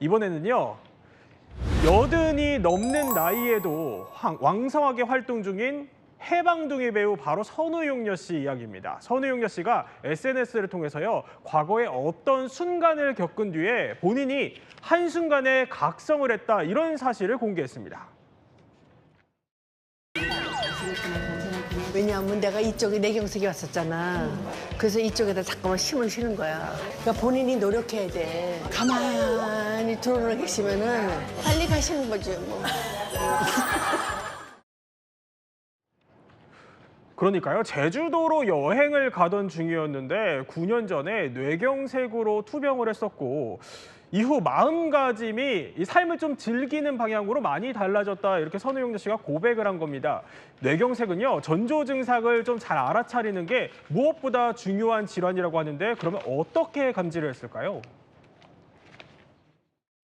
이번에는요. 여든이 넘는 나이에도 왕성하게 활동 중인 해방둥이 배우 바로 선우용녀 씨 이야기입니다. 선우용녀 씨가 SNS를 통해서요. 과거에 어떤 순간을 겪은 뒤에 본인이 한순간에 각성을 했다 이런 사실을 공개했습니다. 왜냐하면 내가 이쪽에 내경색이 왔었잖아. 그래서 이쪽에다 잠깐만 힘을 실은 거야. 그러니까 본인이 노력해야 돼. 가만히 들어놓아 계시면은 빨리 가시는 거지 뭐. 그러니까요. 제주도로 여행을 가던 중이었는데 9년 전에 뇌경색으로 투병을 했었고 이후 마음가짐이 이 삶을 좀 즐기는 방향으로 많이 달라졌다 이렇게 선우용녀 씨가 고백을 한 겁니다. 뇌경색은요. 전조 증상을 좀 잘 알아차리는 게 무엇보다 중요한 질환이라고 하는데 그러면 어떻게 감지를 했을까요?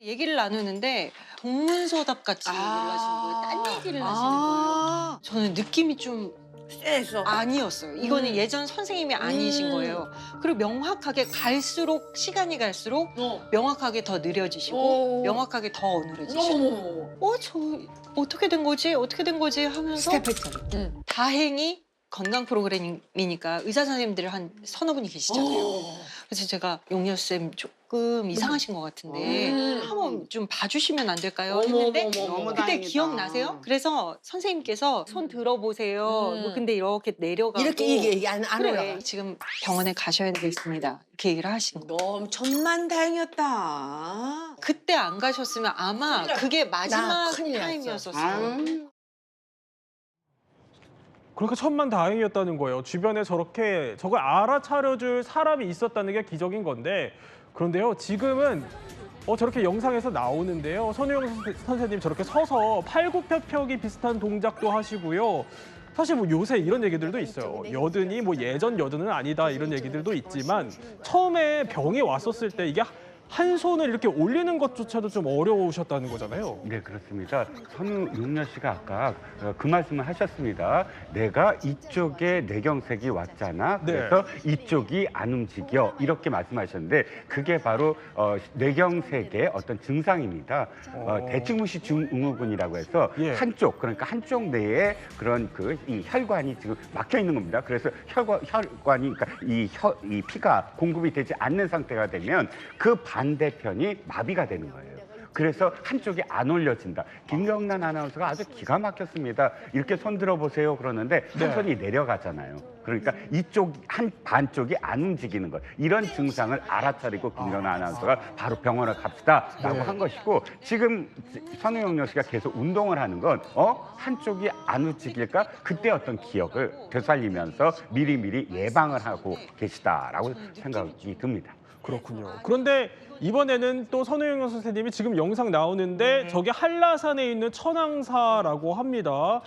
얘기를 나누는데 동문서답 같이 얘기를 하시는 거예요. 딴 얘기를 하시는 거예요. 저는 느낌이 좀 쎄했어. 아니었어요. 이거는 예전 선생님이 아니신 거예요. 그리고 명확하게 갈수록 시간이 갈수록 명확하게 더 느려지시고 명확하게 더 어눌해지시고 저 어떻게 된 거지? 어떻게 된 거지? 하면서 스텝했잖아. 다행히 건강 프로그램이니까 의사 선생님들 한 서너 분이 계시잖아요. 그래서 제가 용녀쌤 조금 이상하신 것 같은데 한번 좀 봐주시면 안 될까요? 했는데 너무 그때 다행이다. 기억나세요? 그래서 선생님께서 손 들어보세요. 뭐 근데 이렇게 내려가고 이렇게 얘기 안 그래 올라가. 지금 병원에 가셔야 되겠습니다. 이렇게 얘기를 하신 거. 너무 천만다행이었다. 그때 안 가셨으면 아마 그게 마지막 큰일 났어. 타임이었었어요. 그러니까 천만다행이었다는 거예요. 주변에 저렇게 저걸 알아차려줄 사람이 있었다는 게 기적인 건데 그런데요. 지금은 저렇게 영상에서 나오는데요. 선우용 선생님 저렇게 서서 팔굽혀펴기 비슷한 동작도 하시고요. 사실 뭐 요새 이런 얘기들도 있어요. 여든이 뭐 예전 여든은 아니다 이런 얘기들도 있지만 처음에 병이 왔었을 때 이게 한 손을 이렇게 올리는 것조차도 좀 어려우셨다는 거잖아요. 네, 그렇습니다. 선우용녀 씨가 아까 그 말씀을 하셨습니다. 내가 이쪽에 뇌경색이 왔잖아. 그래서 이쪽이 안 움직여. 이렇게 말씀하셨는데 그게 바로 뇌경색의 어떤 증상입니다. 대충무시 중응후군이라고 해서 한쪽, 그러니까 한쪽 뇌에 그런 이 혈관이 지금 막혀 있는 겁니다. 그래서 혈관이 그러니까 이 피가 공급이 되지 않는 상태가 되면 그 반대편이 마비가 되는 거예요. 그래서 한쪽이 안 올려진다. 김경란 아나운서가 아주 기가 막혔습니다. 이렇게 손 들어보세요 그러는데 한 손이 내려가잖아요. 그러니까 이쪽 한 반쪽이 안 움직이는 것. 이런 증상을 알아차리고 김경란 아나운서가 바로 병원을 갑시다라고 한 것이고 지금 선우용녀 씨가 계속 운동을 하는 건 한쪽이 안 움직일까? 그때 어떤 기억을 되살리면서 미리미리 예방을 하고 계시다라고 생각이 듭니다. 그렇군요. 그런데 이번에는 또 선우용 선생님이 지금 영상 나오는데 저게 한라산에 있는 천왕사라고 합니다.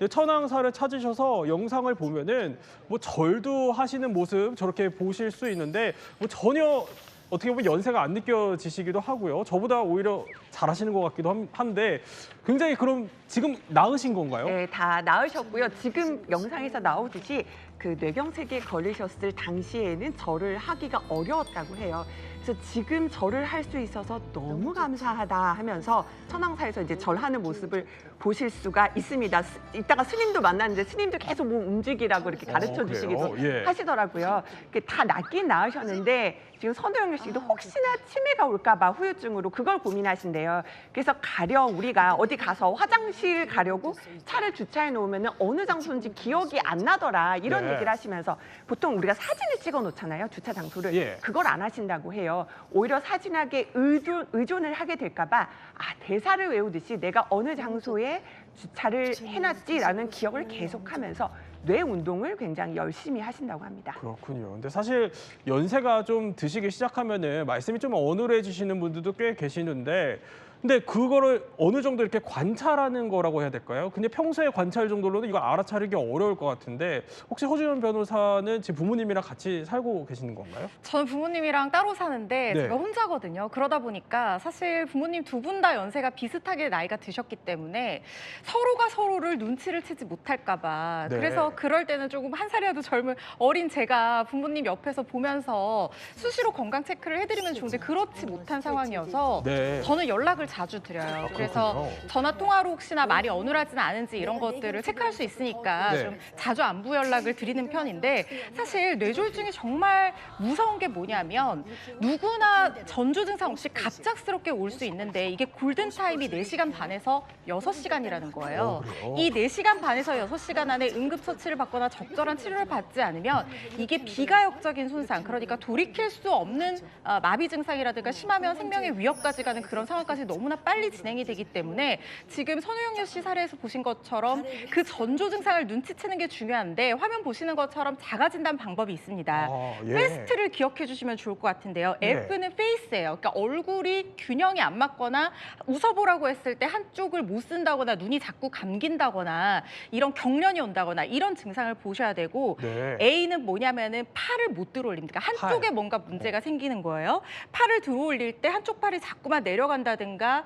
천왕사를 찾으셔서 영상을 보면은 뭐 절도 하시는 모습 저렇게 보실 수 있는데 뭐 전혀 어떻게 보면 연세가 안 느껴지시기도 하고요. 저보다 오히려 잘하시는 것 같기도 한데 굉장히 그럼 지금 나으신 건가요? 네, 다 나으셨고요. 지금 영상에서 나오듯이 그 뇌경색에 걸리셨을 당시에는 절을 하기가 어려웠다고 해요. 그래서 지금 절을 할 수 있어서 너무 감사하다 하면서 천왕사에서 이제 절하는 모습을 보실 수가 있습니다. 이따가 스님도 만났는데 스님도 계속 몸 움직이라고 이렇게 가르쳐 주시기도 하시더라고요. 다 낫긴 나으셨는데 지금 선우용녀 씨도 혹시나 치매가 올까 봐 후유증으로 그걸 고민하신대요. 그래서 가령 우리가 어디 가서 화장실 가려고 차를 주차해 놓으면 어느 장소인지 기억이 안 나더라 이런 얘기를 하시면서 보통 우리가 사진을 찍어 놓잖아요. 주차 장소를. 그걸 안 하신다고 해요. 오히려 사진학에 의존을 하게 될까 봐 대사를 외우듯이 내가 어느 장소에 주차를 해놨지라는 기억을 계속하면서 뇌 운동을 굉장히 열심히 하신다고 합니다. 그렇군요. 근데 사실 연세가 좀 드시기 시작하면은 말씀이 좀 어눌해지시는 분들도 꽤 계시는데 근데 그거를 어느 정도 이렇게 관찰하는 거라고 해야 될까요? 근데 평소에 관찰 정도로는 이거 알아차리기 어려울 것 같은데 혹시 허주연 변호사는 지금 부모님이랑 같이 살고 계시는 건가요? 저는 부모님이랑 따로 사는데 네. 제가 혼자거든요. 그러다 보니까 사실 부모님 두 분 다 연세가 비슷하게 나이가 드셨기 때문에 서로가 서로를 눈치를 채지 못할까 봐. 네. 그래서 그럴 때는 조금 한 살이라도 젊은 어린 제가 부모님 옆에서 보면서 수시로 건강 체크를 해드리면 좋은데 그렇지 못한 상황이어서 네. 저는 연락을 자주 드려요. 그래서 그렇군요. 전화 통화로 혹시나 말이 어눌하지는 않은지 이런 것들을 체크할 수 있으니까 네. 좀 자주 안부 연락을 드리는 편인데 사실 뇌졸중이 정말 무서운 게 뭐냐면 누구나 전조 증상 없이 갑작스럽게 올 수 있는데 이게 골든타임이 4시간 반에서 6시간이라는 거예요. 그래요? 이 4시간 반에서 6시간 안에 응급처치를 받거나 적절한 치료를 받지 않으면 이게 비가역적인 손상, 그러니까 돌이킬 수 없는 마비 증상이라든가 심하면 생명의 위협까지 가는 그런 상황까지 너무나 빨리 진행이 되기 때문에 지금 선우영녀 씨 사례에서 보신 것처럼 그 전조 증상을 눈치채는 게 중요한데 화면 보시는 것처럼 자가진단 방법이 있습니다. 예. 페스트를 기억해 주시면 좋을 것 같은데요. 네. F는 페이스예요. 그러니까 얼굴이 균형이 안 맞거나 웃어보라고 했을 때 한쪽을 못 쓴다거나 눈이 자꾸 감긴다거나 이런 경련이 온다거나 이런 증상을 보셔야 되고 네. A는 뭐냐면은 팔을 못 들어올립니다. 그러니까 한쪽에 뭔가 문제가 생기는 거예요. 팔을 들어올릴 때 한쪽 팔이 자꾸만 내려간다든가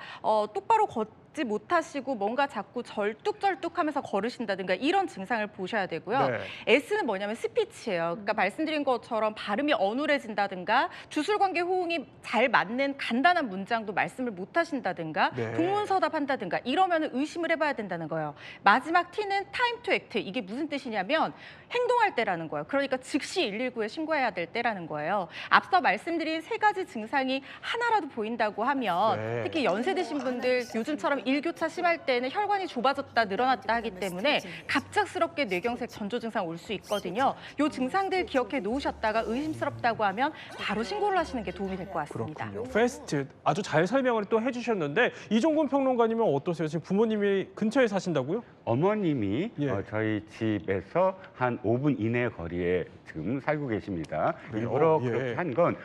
똑바로 걷지 못하시고 뭔가 자꾸 절뚝절뚝하면서 걸으신다든가 이런 증상을 보셔야 되고요. 네. S는 뭐냐면 스피치예요. 그러니까 말씀드린 것처럼 발음이 어눌해진다든가 주술관계 호응이 잘 맞는 간단한 문장도 말씀을 못 하신다든가 네. 동문서답한다든가 이러면 의심을 해봐야 된다는 거예요. 마지막 T는 타임 투 액트. 이게 무슨 뜻이냐면 행동할 때라는 거예요. 그러니까 즉시 119에 신고해야 될 때라는 거예요. 앞서 말씀드린 3가지 증상이 하나라도 보인다고 하면 네. 특히 연세 드신 분들 요즘처럼 일교차 심할 때는 혈관이 좁아졌다 늘어났다 하기 때문에 갑작스럽게 뇌경색 전조 증상 올 수 있거든요. 이 증상들 기억해 놓으셨다가 의심스럽다고 하면 바로 신고를 하시는 게 도움이 될 것 같습니다. 그렇군요. 페스트 아주 잘 설명을 또 해주셨는데 이종근 평론가님은 어떠세요? 지금 부모님이 근처에 사신다고요? 어머님이 예. 저희 집에서 한 5분 이내 거리에 지금 살고 계십니다. 그래요? 일부러 예. 그렇게 한 건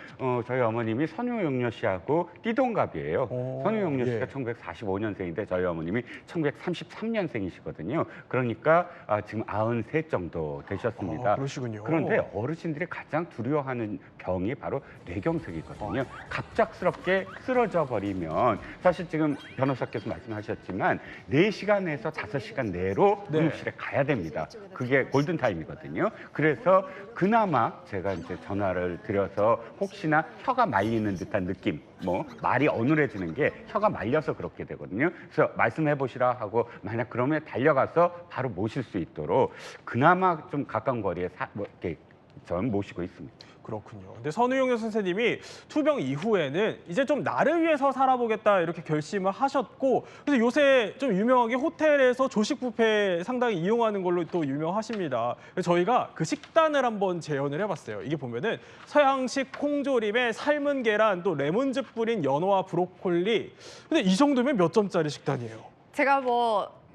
저희 어머님이 선우영녀 씨하고 띠동갑이에요. 선우영녀 씨가 예. 1945년생인데 저희 어머님이 1933년생이시거든요. 그러니까 지금 93 정도 되셨습니다. 그러시군요. 그런데 어르신들이 가장 두려워하는 병이 바로 뇌경색이거든요. 갑작스럽게 쓰러져 버리면 사실 지금 변호사께서 말씀하셨지만 4시간에서 5시간 내로 네. 응급실에 가야 됩니다. 그게 골든타임이거든요. 그래서 그나마 제가 이제 전화를 드려서 혹시나 혀가 말리는 듯한 느낌, 뭐 말이 어눌해지는 게 혀가 말려서 그렇게 되거든요. 그래서 말씀해 보시라 하고 만약 그러면 달려가서 바로 모실 수 있도록 그나마 좀 가까운 거리에 이렇게 전 모시고 있습니다. 그렇군요. 근데 선우용여 선생님이 투병 이후에는 이제 좀 나를 위해서 살아보겠다 이렇게 결심을 하셨고 그래서 요새 좀 유명하게 호텔에서 조식 뷔페 상당히 이용하는 걸로 또 유명하십니다. 그래서 저희가 그 식단을 한번 재현을 해봤어요. 이게 보면은 서양식 콩조림에 삶은 계란 또 레몬즙 뿌린 연어와 브로콜리. 근데 이 정도면 몇 점짜리 식단이에요? 제가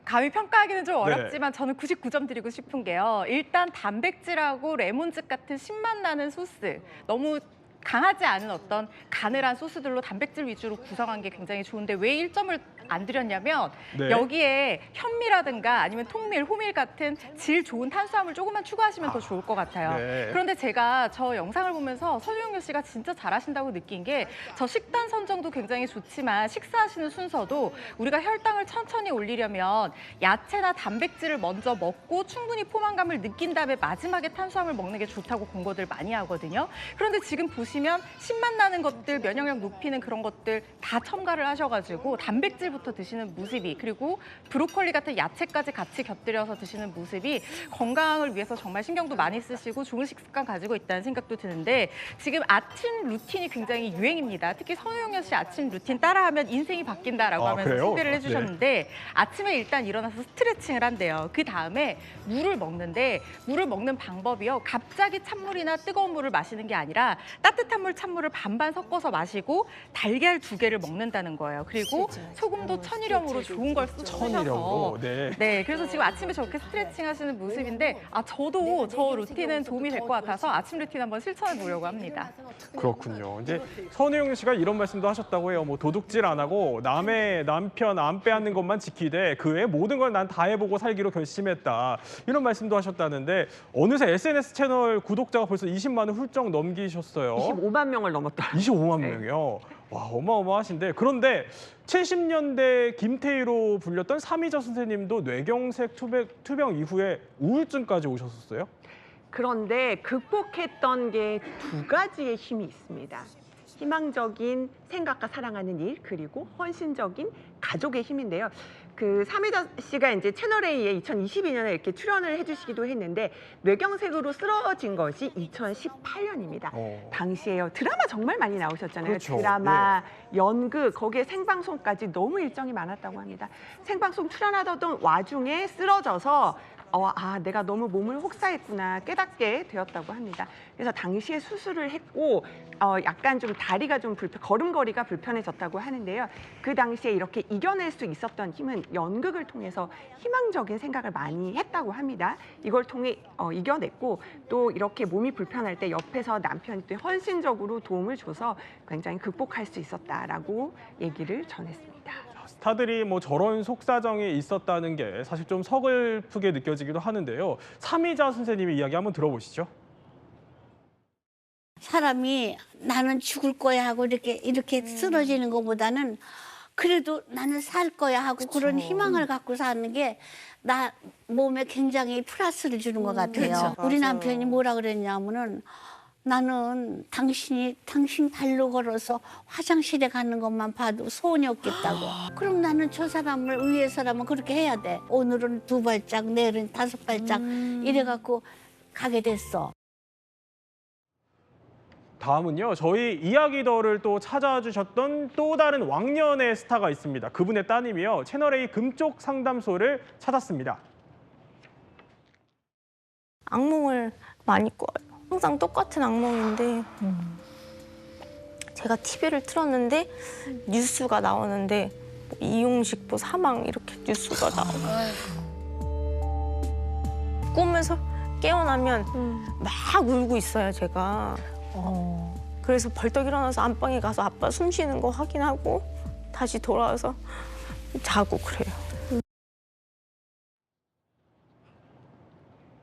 감히 평가하기는 좀 네. 어렵지만 저는 99점 드리고 싶은 게요. 일단 단백질하고 레몬즙 같은 신맛 나는 소스, 너무 강하지 않은 어떤 가늘한 소스들로 단백질 위주로 구성한 게 굉장히 좋은데 왜 1점을 안 드렸냐면 네. 여기에 현미라든가 아니면 통밀, 호밀 같은 질 좋은 탄수화물 조금만 추가하시면 더 좋을 것 같아요. 네. 그런데 제가 저 영상을 보면서 선우영녀 씨가 진짜 잘하신다고 느낀 게 저 식단 선정도 굉장히 좋지만 식사하시는 순서도 우리가 혈당을 천천히 올리려면 야채나 단백질을 먼저 먹고 충분히 포만감을 느낀 다음에 마지막에 탄수화물 먹는 게 좋다고 공부들 많이 하거든요. 그런데 지금 보시면 신맛 나는 것들, 면역력 높이는 그런 것들 다 첨가를 하셔가지고 단백질부터 드시는 모습이 그리고 브로콜리 같은 야채까지 같이 곁들여서 드시는 모습이 건강을 위해서 정말 신경도 많이 쓰시고 좋은 식습관 가지고 있다는 생각도 드는데 지금 아침 루틴이 굉장히 유행입니다. 특히 선우영녀 씨 아침 루틴 따라하면 인생이 바뀐다라고 하면서 그래요? 소개를 해주셨는데 아침에 일단 일어나서 스트레칭을 한대요. 그 다음에 물을 먹는데 물을 먹는 방법이요. 갑자기 찬물이나 뜨거운 물을 마시는 게 아니라 따뜻한 따뜻한 물, 찬물을 반반 섞어서 마시고 달걀 2개를 먹는다는 거예요. 그리고 소금도 천일염으로 좋은 걸 쓰셔서 천일염으로. 네. 네, 그래서 지금 아침에 저렇게 스트레칭 하시는 모습인데 저도 저 루틴은 도움이 될 것 같아서 아침 루틴 한번 실천해 보려고 합니다. 그렇군요. 이제 선우용 씨가 이런 말씀도 하셨다고 해요. 뭐 도둑질 안 하고 남의 남편 안 빼앗는 것만 지키되 그 외 모든 걸 난 다 해보고 살기로 결심했다. 이런 말씀도 하셨다는데 어느새 SNS 채널 구독자가 벌써 20만 을 훌쩍 넘기셨어요. 25만 명을 넘었더라고요. 25만 네. 명이요. 와, 어마어마하신데 그런데 70년대 김태희로 불렸던 삼이자 선생님도 뇌경색 투병 이후에 우울증까지 오셨었어요? 그런데 극복했던 게 2가지의 힘이 있습니다. 희망적인 생각과 사랑하는 일, 그리고 헌신적인 가족의 힘인데요. 그 삼이자 씨가 이제 채널A에 2022년에 이렇게 출연을 해주시기도 했는데 뇌경색으로 쓰러진 것이 2018년입니다. 당시에요. 드라마 정말 많이 나오셨잖아요. 그렇죠. 드라마, 연극, 거기에 생방송까지 너무 일정이 많았다고 합니다. 생방송 출연하던 와중에 쓰러져서 내가 너무 몸을 혹사했구나 깨닫게 되었다고 합니다. 그래서 당시에 수술을 했고 약간 좀 다리가 좀 걸음걸이가 불편해졌다고 하는데요. 그 당시에 이렇게 이겨낼 수 있었던 힘은 연극을 통해서 희망적인 생각을 많이 했다고 합니다. 이걸 통해 이겨냈고 또 이렇게 몸이 불편할 때 옆에서 남편이 또 헌신적으로 도움을 줘서 굉장히 극복할 수 있었다라고 얘기를 전했습니다. 스타들이 뭐 저런 속사정이 있었다는 게 사실 좀 서글프게 느껴지기도 하는데요. 삼이자 선생님의 이야기 한번 들어보시죠. 사람이 나는 죽을 거야 하고 이렇게 쓰러지는 것보다는 그래도 나는 살 거야 하고 그런 희망을 갖고 사는 게 나 몸에 굉장히 플러스를 주는 것 같아요. 우리 남편이 뭐라 그랬냐면은 나는 당신 발로 걸어서 화장실에 가는 것만 봐도 소원이 없겠다고. 그럼 나는 저 사람을 위해서라면 그렇게 해야 돼. 오늘은 2발짝, 내일은 5발짝 이래갖고 가게 됐어. 다음은요. 저희 이야기더를 또 찾아주셨던 또 다른 왕년의 스타가 있습니다. 그분의 따님이요. 채널A 금쪽 상담소를 찾았습니다. 악몽을 많이 꿔요. 항상 똑같은 악몽인데 제가 TV를 틀었는데 뉴스가 나오는데 이용식 사망 이렇게 뉴스가 나와요. 꿈에서 깨어나면 막 울고 있어요, 제가. 그래서 벌떡 일어나서 안방에 가서 아빠 숨 쉬는 거 확인하고 다시 돌아와서 자고 그래요.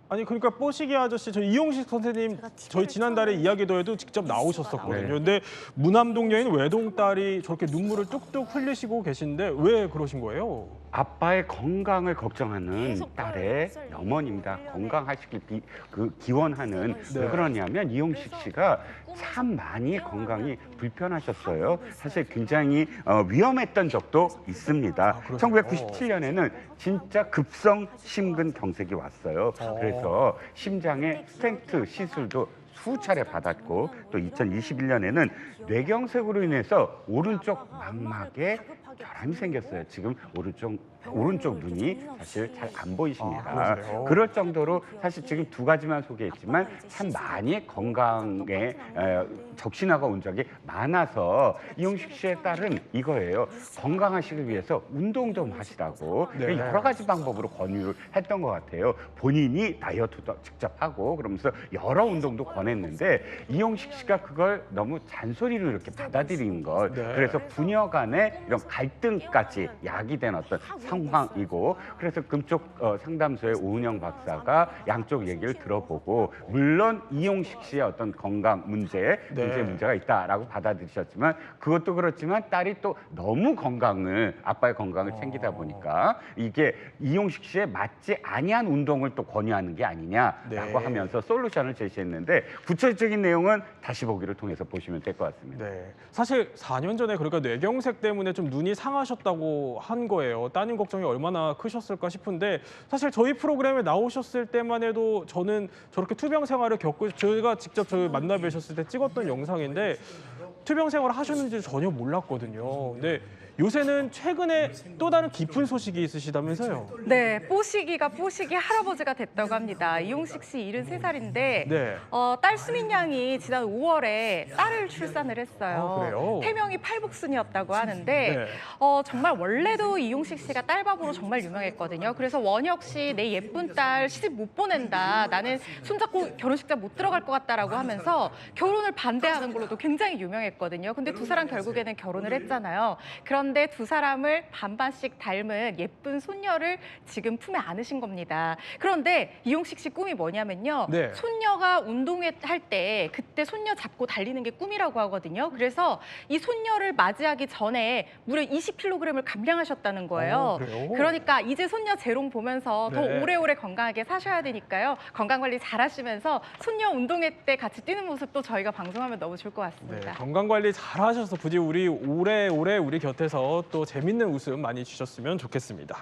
아니 그러니까 뽀시기 아저씨 저 이용식 선생님 저희 지난달에 이야기도에도 직접 나오셨었거든요. 네. 근데 무남동 여인 외동딸이 저렇게 눈물을 뚝뚝 흘리시고 계신데 왜 그러신 거예요? 아빠의 건강을 걱정하는 딸의 어머니입니다. 건강하시길 기원하는. 네. 왜 그러냐면 이용식 씨가 참 많이 건강이 불편하셨어요. 사실 굉장히 위험했던 적도 있습니다. 그러세요? 1997년에는 진짜 급성 심근경색이 왔어요. 그래서 심장에 스텐트 시술도 수차례 받았고 또 2021년에는 뇌경색으로 인해서 오른쪽 망막에 결함이 생겼어요. 지금 오른쪽 눈이 사실 잘 안 보이십니다. 그러세요? 그럴 정도로 사실 지금 2가지만 소개했지만 참 많이 건강에 적신호가 온 적이 많아서 이용식 씨의 딸은 이거예요. 건강하시기 위해서 운동 좀 하시라고 네. 여러 가지 방법으로 권유를 했던 것 같아요. 본인이 다이어트도 직접 하고 그러면서 여러 운동도 권했는데 이용식 씨가 그걸 너무 잔소리로 이렇게 받아들인 것. 네. 그래서 부녀 간의 이런 갈등까지 야기된 어떤 상황이고 그래서 금쪽 상담소의 오은영 박사가 양쪽 얘기를 들어보고 물론 이용식 씨의 어떤 건강 문제에 문제가 있다라고 받아들이셨지만 그것도 그렇지만 딸이 또 너무 아빠의 건강을 챙기다 보니까 이게 이용식 씨에 맞지 아니한 운동을 또 권유하는 게 아니냐라고 네. 하면서 솔루션을 제시했는데 구체적인 내용은 다시 보기를 통해서 보시면 될 것 같습니다. 네. 사실 4년 전에 그러니까 뇌경색 때문에 좀 눈이 상하셨다고 한 거예요. 따님 걱정이 얼마나 크셨을까 싶은데 사실 저희 프로그램에 나오셨을 때만 해도 저는 저렇게 투병 생활을 겪고 저희가 직접 저희 만나 뵈셨을 때 찍었던 영상인데 투병 생활을 하셨는지 전혀 몰랐거든요. 근데 요새는 최근에 또 다른 기쁜 소식이 있으시다면서요? 네, 뽀시기가 뽀시기 할아버지가 됐다고 합니다. 이용식 씨 73살인데 네. 딸 수민 양이 지난 5월에 딸을 출산을 했어요. 아, 그래요? 태명이 팔복순이었다고 하는데 네. 정말 원래도 이용식 씨가 딸바보로 정말 유명했거든요. 그래서 원혁 씨 내 예쁜 딸 시집 못 보낸다. 나는 손잡고 결혼식장 못 들어갈 것 같다라고 하면서 결혼을 반대하는 걸로도 굉장히 유명했거든요. 근데 두 사람 결국에는 결혼을 했잖아요. 그런데 두 사람을 반반씩 닮은 예쁜 손녀를 지금 품에 안으신 겁니다. 그런데 이용식 씨 꿈이 뭐냐면요. 네. 손녀가 운동회 할 때 그때 손녀 잡고 달리는 게 꿈이라고 하거든요. 그래서 이 손녀를 맞이하기 전에 무려 20kg을 감량하셨다는 거예요. 그래요? 그러니까 이제 손녀 재롱 보면서 더 네. 오래오래 건강하게 사셔야 되니까요. 건강관리 잘 하시면서 손녀 운동회 때 같이 뛰는 모습도 저희가 방송하면 너무 좋을 것 네, 같습니다. 건강 관리 잘 하셔서 부디 우리 오래오래 우리 곁에서 또 재밌는 웃음 많이 주셨으면 좋겠습니다.